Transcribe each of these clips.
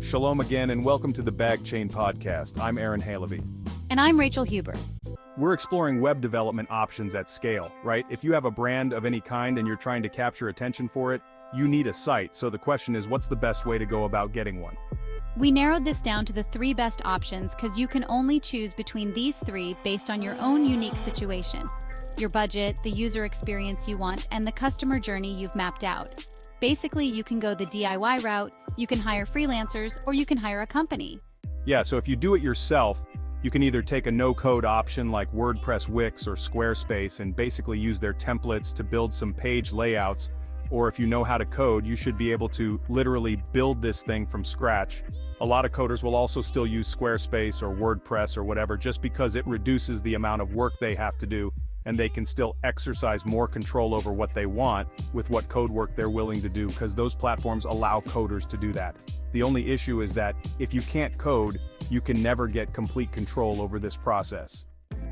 Shalom again and welcome to the Bag Chain Podcast. I'm Aaron Halevy. And I'm Rachel Huber. We're exploring web development options at scale, right? If you have a brand of any kind and you're trying to capture attention for it, you need a site. So the question is, what's the best way to go about getting one? We narrowed this down to the 3 best options because you can only choose between these 3 based on your own unique situation, your budget, the user experience you want, and the customer journey you've mapped out. Basically, you can go the DIY route, you can hire freelancers, or you can hire a company. Yeah, so if you do it yourself, you can either take a no-code option like WordPress, Wix, or Squarespace and basically use their templates to build some page layouts, or if you know how to code, you should be able to literally build this thing from scratch. A lot of coders will also still use Squarespace or WordPress or whatever just because it reduces the amount of work they have to do, and they can still exercise more control over what they want with what code work they're willing to do, because those platforms allow coders to do that. The only issue is that if you can't code, you can never get complete control over this process.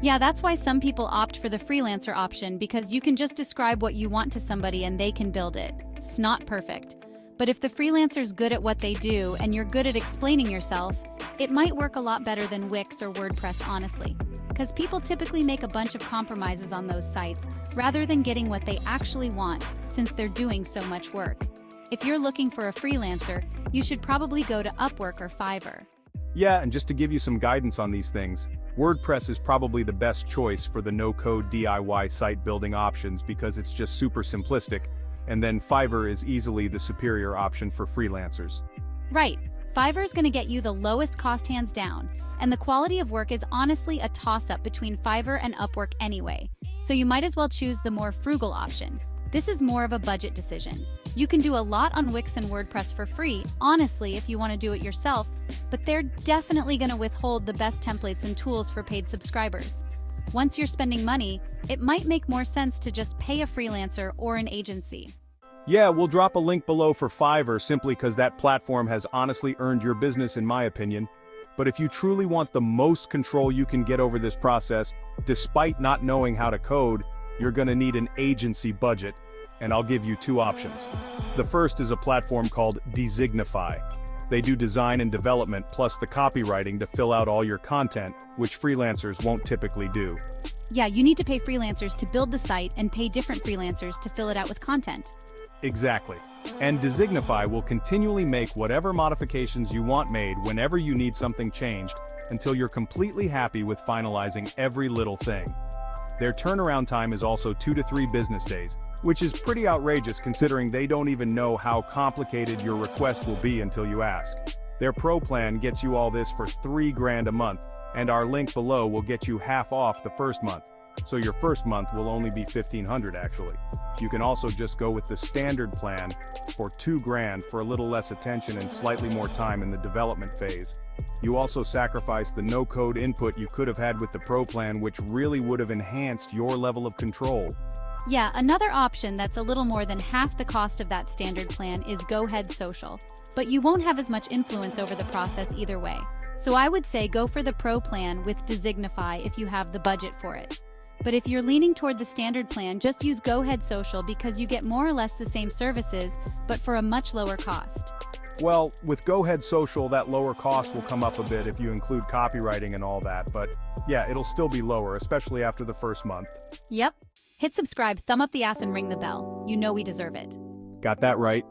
Yeah, that's why some people opt for the freelancer option, because you can just describe what you want to somebody and they can build it. It's not perfect. But if the freelancer's good at what they do and you're good at explaining yourself, it might work a lot better than Wix or WordPress, honestly. Because people typically make a bunch of compromises on those sites rather than getting what they actually want, since they're doing so much work. If you're looking for a freelancer, you should probably go to Upwork or Fiverr. Yeah, and just to give you some guidance on these things, WordPress is probably the best choice for the no-code DIY site building options because it's just super simplistic, and then Fiverr is easily the superior option for freelancers. Right. Fiverr's going to get you the lowest cost hands down, and the quality of work is honestly a toss-up between Fiverr and Upwork anyway, so you might as well choose the more frugal option. This is more of a budget decision. You can do a lot on Wix and WordPress for free, honestly, if you want to do it yourself, but they're definitely going to withhold the best templates and tools for paid subscribers. Once you're spending money, it might make more sense to just pay a freelancer or an agency. Yeah, we'll drop a link below for Fiverr simply because that platform has honestly earned your business in my opinion. But if you truly want the most control you can get over this process, despite not knowing how to code, you're going to need an agency budget. And I'll give you 2 options. The first is a platform called Designify. They do design and development plus the copywriting to fill out all your content, which freelancers won't typically do. Yeah, you need to pay freelancers to build the site and pay different freelancers to fill it out with content. Exactly. And Designify will continually make whatever modifications you want made whenever you need something changed until you're completely happy with finalizing every little thing. Their turnaround time is also 2 to 3 business days, which is pretty outrageous considering they don't even know how complicated your request will be until you ask. Their Pro plan gets you all this for $3,000 a month, and our link below will get you half off the first month. So your first month will only be $1,500 actually. You can also just go with the standard plan for $2,000 for a little less attention and slightly more time in the development phase. You also sacrifice the no-code input you could have had with the Pro plan, which really would have enhanced your level of control. Yeah, another option that's a little more than half the cost of that standard plan is GoHead Social, but you won't have as much influence over the process either way. So I would say go for the Pro plan with Designify if you have the budget for it. But if you're leaning toward the standard plan, just use GoHead Social because you get more or less the same services, but for a much lower cost. Well, with GoHead Social, that lower cost will come up a bit if you include copywriting and all that, but yeah, it'll still be lower, especially after the first month. Yep. Hit subscribe, thumb up the ass, and ring the bell. You know we deserve it. Got that right.